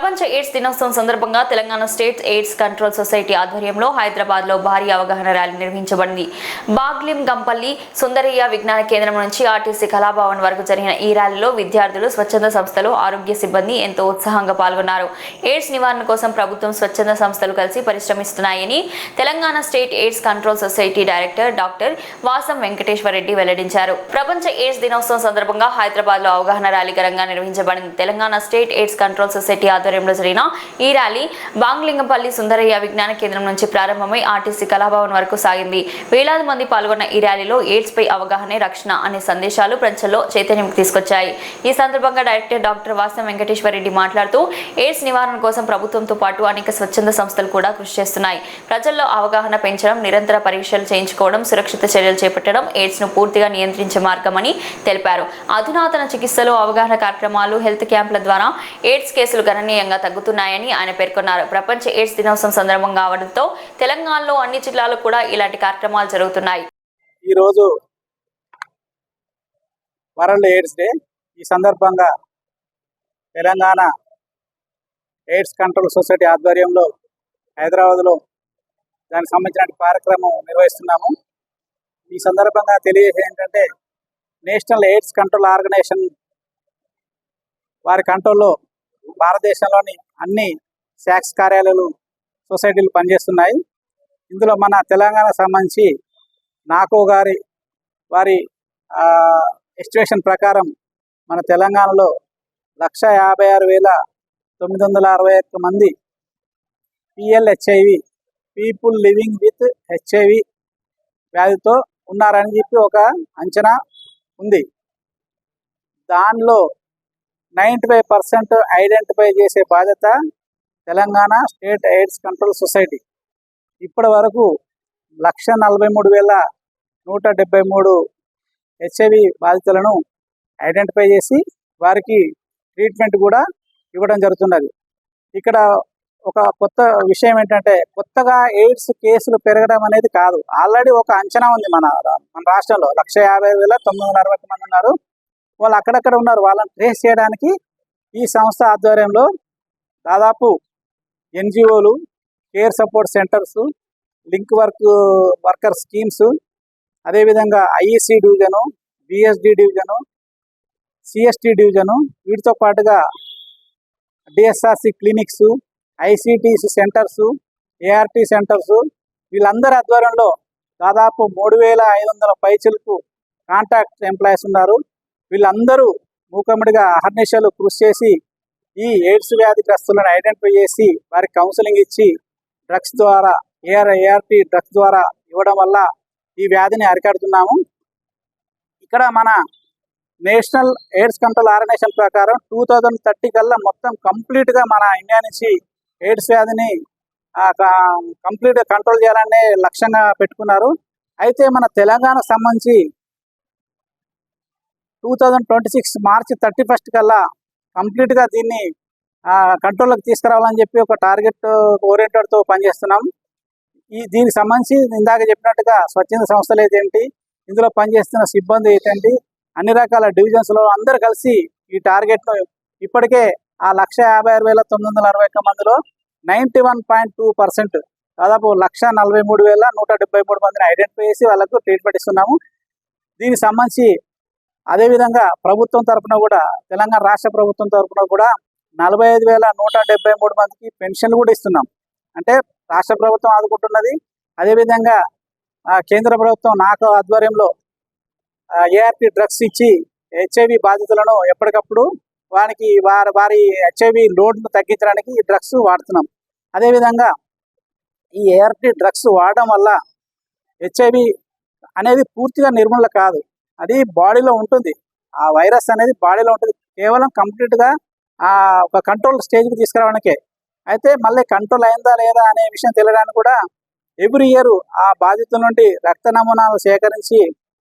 ప్రపంచ ఎయిడ్స్ దినోత్సవం సందర్భంగా Telangana state AIDS control society ఆధ్వర్యంలో హైదరాబాద్ లో భారీ అవగాహన ర్యాలీ నిర్వహించబడింది. బాగ్లిం గంపల్లి సుందరయ్య విజ్ఞాన కేంద్రం నుంచి ఆర్టీసీ కళాభవన్ వరకు జరిగిన ఈ ర్యాలీలో విద్యార్థులు, స్వచ్ఛంద సంస్థలు, ఆరోగ్య సిబ్బంది ఎంతో ఉత్సాహంగా పాల్గొన్నారు. ఎయిడ్స్ నివారణ కోసం ప్రభుత్వం, స్వచ్ఛంద సంస్థలు కలిసి పరిశ్రమిస్తున్నాయని Telangana state AIDS control society director doctor Vasam Venkateswara Reddy వెల్లడించారు. ప్రపంచ ఎయిడ్స్ దినోత్సవం సందర్భంగా హైదరాబాద్ లో అవగాహన ర్యాలీ ఘనంగా నిర్వహించబడింది. Telangana state AIDS control society ఆధ్వర్యంలో జరిగిన ఈ ర్యాలీ బాంగ్లింగంపల్లి సుందరయ్య విజ్ఞాన కేంద్రం నుంచి ప్రారంభమై ఆర్టీసీ కళాభవన్ వరకు సాగింది. వేలాది మంది పాల్గొన్న ఈ ర్యాలీలో ఎయిడ్స్ పై అవగాహన, రక్షణ అనే సందేశాలు ప్రజల్లో చైతన్యం తీసుకొచ్చాయి. ఈ సందర్భంగా డైరెక్టర్ డాక్టర్ వాసం వెంకటేశ్వర రెడ్డి మాట్లాడుతూ ఎయిడ్స్ నివారణ కోసం ప్రభుత్వంతో పాటు అనేక స్వచ్ఛంద సంస్థలు కూడా కృషి చేస్తున్నాయి. ప్రజల్లో అవగాహన పెంచడం, నిరంతర పరీక్షలు చేయించుకోవడం, సురక్షిత చర్యలు చేపట్టడం ఎయిడ్స్ ను పూర్తిగా నియంత్రించే మార్గమని తెలిపారు. అధునాతన చికిత్సలు, అవగాహన కార్యక్రమాలు, హెల్త్ క్యాంపుల ద్వారా ఎయిడ్స్ కేసులు గణనీయంగా తగ్గుతున్నాయని ఆయన పేర్కొన్నారు. ప్రపంచ ఎయిడ్స్ దినోత్సవం సందర్భంగా అవడంతో తెలంగాణలో అన్ని జిల్లాల్లో కూడా ఇలాంటి కార్యక్రమాలు జరుగుతున్నాయి. ఈరోజు వరల్డ్ ఎయిడ్స్ డే. ఈ సందర్భంగా తెలంగాణ ఎయిడ్స్ కంట్రోల్ సొసైటీ ఆధ్వర్యంలో హైదరాబాద్లో దానికి సంబంధించిన కార్యక్రమం నిర్వహిస్తున్నాము. ఈ సందర్భంగా తెలియజేసేది ఏంటంటే, నేషనల్ ఎయిడ్స్ కంట్రోల్ ఆర్గనైజేషన్ వారి కంట్రోల్లో భారతదేశంలోని అన్ని శాక్స్ కార్యాలయాలు, సొసైటీలు పనిచేస్తున్నాయి. ఇందులో మన తెలంగాణ సంబంధించి నాకో గారి వారి ఎస్టిమేషన్ ప్రకారం మన తెలంగాణలో 156,961 మంది PLHIV people living with HIV వ్యాధితో ఉన్నారని చెప్పి ఒక అంచనా ఉంది. దానిలో 95% ఐడెంటిఫై చేసే బాధ్యత Telangana state AIDS control society. ఇప్పటి వరకు 143,173 HIV బాధితులను ఐడెంటిఫై చేసి వారికి ట్రీట్మెంట్ కూడా ఇవ్వడం జరుగుతున్నది. ఇక్కడ ఒక కొత్త విషయం ఏంటంటే, కొత్తగా ఎయిడ్స్ కేసులు పెరగడం అనేది కాదు. ఆల్రెడీ ఒక అంచనా ఉంది మన రాష్ట్రంలో. 150,960 మంది ఉన్నారు. వాళ్ళు అక్కడక్కడ ఉన్నారు. వాళ్ళని ట్రేస్ చేయడానికి ఈ సంస్థ ఆధ్వర్యంలో దాదాపు NGOలు, care support centres, link worker schemes, అదేవిధంగా IEC division, BSD division, CST division, వీటితో పాటుగా DSRC clinics, ICTC centres, ART centres, వీళ్ళందరి ఆధ్వర్యంలో దాదాపు 3,500 పైచిలకు కాంటాక్ట్ ఎంప్లాయీస్ ఉన్నారు. వీళ్ళందరూ మూకమ్మడిగా అహర్నిశలు కృషి చేసి ఈ ఎయిడ్స్ వ్యాధిగ్రస్తులను ఐడెంటిఫై చేసి వారికి కౌన్సిలింగ్ ఇచ్చి డ్రగ్స్ ద్వారా, ART డ్రగ్స్ ద్వారా ఇవ్వడం వల్ల ఈ వ్యాధిని అరికడుతున్నాము. ఇక్కడ మన నేషనల్ ఎయిడ్స్ కంట్రోల్ ఆర్గనైజేషన్ ప్రకారం 2030 కల్లా మొత్తం కంప్లీట్గా మన ఇండియా నుంచి ఎయిడ్స్ వ్యాధిని కంప్లీట్గా కంట్రోల్ చేయాలనే లక్ష్యంగా పెట్టుకున్నారు. అయితే మన తెలంగాణకు సంబంధించి 2026 మార్చి 31 కల్లా కంప్లీట్గా దీన్ని కంట్రోల్లోకి తీసుకురావాలని చెప్పి ఒక టార్గెట్ ఓరియంటెడ్తో పనిచేస్తున్నాం. దీనికి సంబంధించి ఇందాక చెప్పినట్టుగా స్వచ్ఛంద సంస్థలు ఏంటి, ఇందులో పనిచేస్తున్న సిబ్బంది ఏంటండి, అన్ని రకాల డివిజన్స్లో అందరూ కలిసి ఈ టార్గెట్ను ఇప్పటికే ఆ 156,961 మందిలో 91.2% దాదాపు 143,173 మందిని ఐడెంటిఫై చేసి వాళ్ళకు ట్రీట్మెంట్ ఇస్తున్నాము. దీనికి సంబంధించి అదేవిధంగా ప్రభుత్వం తరఫున కూడా, తెలంగాణ రాష్ట్ర ప్రభుత్వం తరఫున కూడా 45,173 మందికి పెన్షన్లు కూడా ఇస్తున్నాం. అంటే రాష్ట్ర ప్రభుత్వం ఆదుకుంటున్నది. అదేవిధంగా కేంద్ర ప్రభుత్వం నాకు ఆధ్వర్యంలో ART డ్రగ్స్ ఇచ్చి HIV బాధితులను ఎప్పటికప్పుడు వారి HIV లోడ్ను తగ్గించడానికి ఈ డ్రగ్స్ వాడుతున్నాం. అదేవిధంగా ఈ ART డ్రగ్స్ వాడడం వల్ల HIV అనేది పూర్తిగా నిర్మూలన కాదు, అది బాడీలో ఉంటుంది. ఆ వైరస్ అనేది బాడీలో ఉంటుంది. కేవలం కంప్లీట్గా ఒక కంట్రోల్ స్టేజ్కి తీసుకురావడానికే. అయితే మళ్ళీ కంట్రోల్ అయిందా లేదా అనే విషయం తెలియడానికి కూడా ఎవ్రీ ఇయర్ ఆ బాధితుల నుండి రక్త నమూనాలు సేకరించి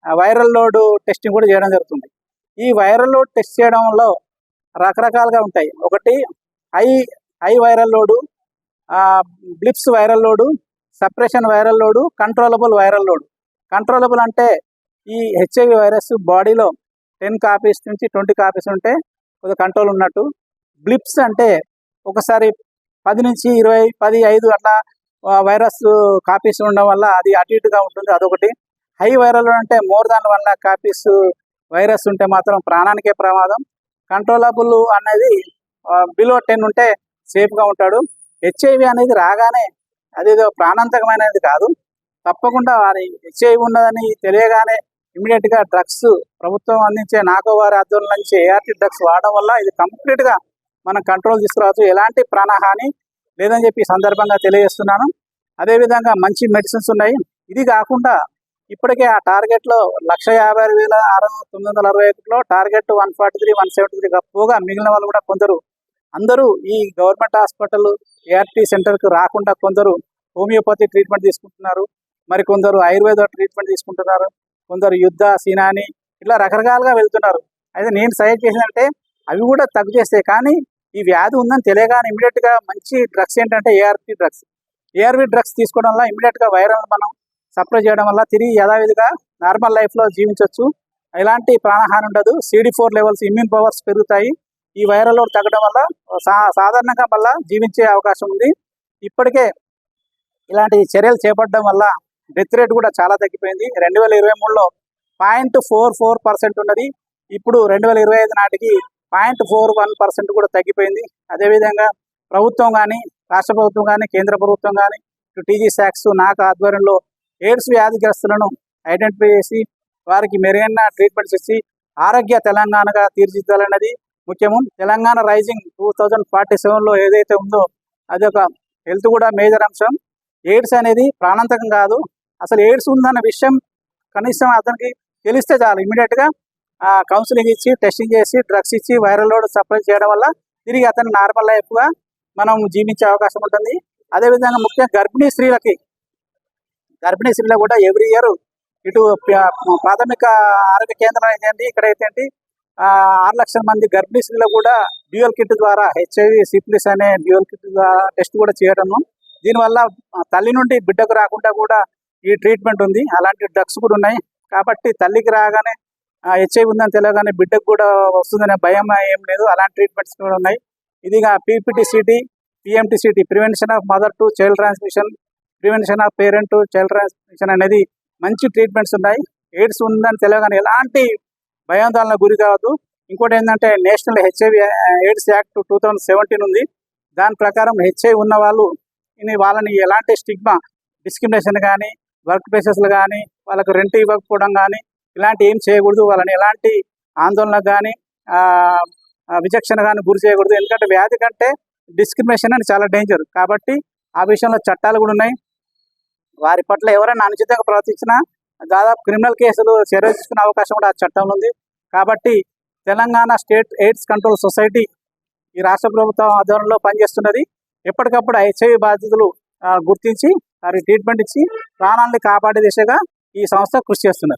వైరల్ లోడ్ టెస్టింగ్ కూడా చేయడం జరుగుతుంది. ఈ వైరల్ లోడ్ టెస్ట్ చేయడంలో రకరకాలుగా ఉంటాయి. ఒకటి high viral load, blips viral load, suppression viral load, controllable viral load. Controllable అంటే ఈ HIV వైరస్ బాడీలో 10 కాపీస్ నుంచి 20 కాపీస్ ఉంటే కొద్దిగా కంట్రోల్ ఉన్నట్టు. బ్లిప్స్ అంటే ఒకసారి 10 నుంచి 20, 10, 5 అట్లా వైరస్ కాపీస్ ఉండడం వల్ల అది అటు ఇటుగా ఉంటుంది. అదొకటి. హై వైరల్ అంటే more than 1 lakh copies virus ఉంటే మాత్రం ప్రాణానికే ప్రమాదం. కంట్రోలబుల్ అనేది బిలో 10 ఉంటే సేఫ్గా ఉంటాడు. హెచ్ఐవి అనేది రాగానే అదేదో ప్రాణాంతకమైనది కాదు. తప్పకుండా వారి హెచ్ఐవి ఉన్నదని తెలియగానే ఇమీడియట్గా డ్రగ్స్ ప్రభుత్వం అందించే నాకో వారి ఆధ్వర్యంలో నుంచి ఏఆర్టీ డ్రగ్స్ వాడడం వల్ల ఇది కంప్లీట్గా మనం కంట్రోల్ తీసుకురావచ్చు. ఎలాంటి ప్రాణహాని లేదని చెప్పి ఈ సందర్భంగా తెలియజేస్తున్నాను. అదేవిధంగా మంచి మెడిసిన్స్ ఉన్నాయి. ఇది కాకుండా ఇప్పటికే ఆ టార్గెట్లో 156,961లో టార్గెట్ 143, 173 పోగా మిగిలిన వాళ్ళు కూడా కొందరు అందరూ ఈ గవర్నమెంట్ హాస్పిటల్ ఏఆర్టీ సెంటర్కు రాకుండా కొందరు హోమియోపతి ట్రీట్మెంట్ తీసుకుంటున్నారు, మరి కొందరు ఆయుర్వేద ట్రీట్మెంట్ తీసుకుంటున్నారు, కొందరు యుద్ధ సీనాని ఇట్లా రకరకాలుగా వెళ్తున్నారు. అయితే నేను సజెస్ట్ చేసిందంటే అవి కూడా తగ్గు చేస్తాయి. కానీ ఈ వ్యాధి ఉందని తెలియగానే ఇమీడియట్గా మంచి డ్రగ్స్ ఏంటంటే ఏఆర్పి డ్రగ్స్. ఏఆర్వి డ్రగ్స్ తీసుకోవడం వల్ల ఇమీడియట్గా వైరల్ మనం సప్రెస్ చేయడం వల్ల తిరిగి యథావిధిగా నార్మల్ లైఫ్లో జీవించవచ్చు. ఎలాంటి ప్రాణహాని ఉండదు. CD4 లెవెల్స్, ఇమ్యూన్ పవర్స్ పెరుగుతాయి. ఈ వైరల్ లోడ్ తగ్గడం వల్ల సాధారణంగా మళ్ళీ జీవించే అవకాశం ఉంది. ఇప్పటికే ఇలాంటి చర్యలు చేపట్టడం వల్ల డెత్ రేట్ కూడా చాలా తగ్గిపోయింది. 2023లో 0.44% ఉన్నది. ఇప్పుడు 2025 నాటికి 0.41% కూడా తగ్గిపోయింది. అదేవిధంగా ప్రభుత్వం కానీ, రాష్ట్ర ప్రభుత్వం కానీ, కేంద్ర ప్రభుత్వం కానీ, టీజీ శాక్స్ నాకు ఆధ్వర్యంలో ఎయిడ్స్ వ్యాధిగ్రస్తులను ఐడెంటిఫై చేసి వారికి మెరుగైన ట్రీట్మెంట్స్ ఇచ్చి ఆరోగ్య తెలంగాణగా తీర్చిదిద్దాలన్నది ముఖ్యము. తెలంగాణ రైజింగ్ 2047లో ఏదైతే ఉందో అది ఒక హెల్త్ కూడా మేజర్ అంశం. ఎయిడ్స్ అనేది ప్రాణాంతకం కాదు. అసలు ఎయిడ్స్ ఉందన్న విషయం కనీసం అతనికి తెలిస్తే చాలు, ఇమీడియట్గా కౌన్సిలింగ్ ఇచ్చి, టెస్టింగ్ చేసి, డ్రగ్స్ ఇచ్చి, వైరల్ లోడ్ సప్లై చేయడం వల్ల తిరిగి అతను నార్మల్ లైఫ్గా మనం జీవించే అవకాశం ఉంటుంది. అదేవిధంగా ముఖ్యంగా గర్భిణీ స్త్రీలకు కూడా ఎవ్రీ ఇయర్ ఇటు ప్రాథమిక ఆరోగ్య కేంద్రం అయితే ఇక్కడైతే 6 లక్షల మంది గర్భిణీ స్త్రీలకు కూడా డ్యూయల్ కిట్ ద్వారా హెచ్ఐవి సిఫిలిస్ అనే డ్యూయల్ కిట్ ద్వారా టెస్ట్ కూడా చేయడము. దీనివల్ల తల్లి నుండి బిడ్డకు రాకుండా కూడా ఈ ట్రీట్మెంట్ ఉంది. అలాంటి డ్రగ్స్ కూడా ఉన్నాయి. కాబట్టి తల్లికి రాగానే హెచ్ఐవి ఉందని తెలియగానే బిడ్డకు కూడా వస్తుందనే భయం ఏం లేదు. అలాంటి ట్రీట్మెంట్స్ కూడా ఉన్నాయి. ఇదిగా PPT-CT, PMT-CT, prevention of mother to child transmission, prevention of parent to child transmission అనేది మంచి ట్రీట్మెంట్స్ ఉన్నాయి. ఎయిడ్స్ ఉందని తెలియగానే ఎలాంటి భయాందోళనకు గురి కావద్దు. ఇంకోటి ఏంటంటే నేషనల్ హెచ్ఐవి ఎయిడ్స్ యాక్ట్ 2017 ఉంది. దాని ప్రకారం హెచ్ఐవి ఉన్న వాళ్ళని ఎలాంటి స్టిగ్మా, డిస్క్రిమినేషన్ కానీ, వర్క్ ప్లేసెస్లు కానీ, వాళ్ళకు రెంట్ ఇవ్వకపోవడం కానీ ఇలాంటి ఏం చేయకూడదు. వాళ్ళని ఎలాంటి ఆందోళనకు కానీ విచక్షణ కానీ గురి చేయకూడదు. ఎందుకంటే వ్యాధి కంటే డిస్క్రిమినేషన్ అని చాలా డేంజర్. కాబట్టి ఆ విషయంలో చట్టాలు కూడా ఉన్నాయి. వారి పట్ల ఎవరైనా అనుచితంగా ప్రవర్తించినా దాదాపు క్రిమినల్ కేసులు చర్య తీసుకునే అవకాశం కూడా ఆ చట్టంలో ఉంది. కాబట్టి Telangana state AIDS control society ఈ రాష్ట్ర ప్రభుత్వం ఆధ్వర్యంలో పనిచేస్తున్నది. ఎప్పటికప్పుడు హెచ్ఐవి బాధితులు గుర్తించి వారి ట్రీట్మెంట్ ఇచ్చి ప్రాణాలను కాపాడే దిశగా ఈ సంస్థ కృషి చేస్తున్నది.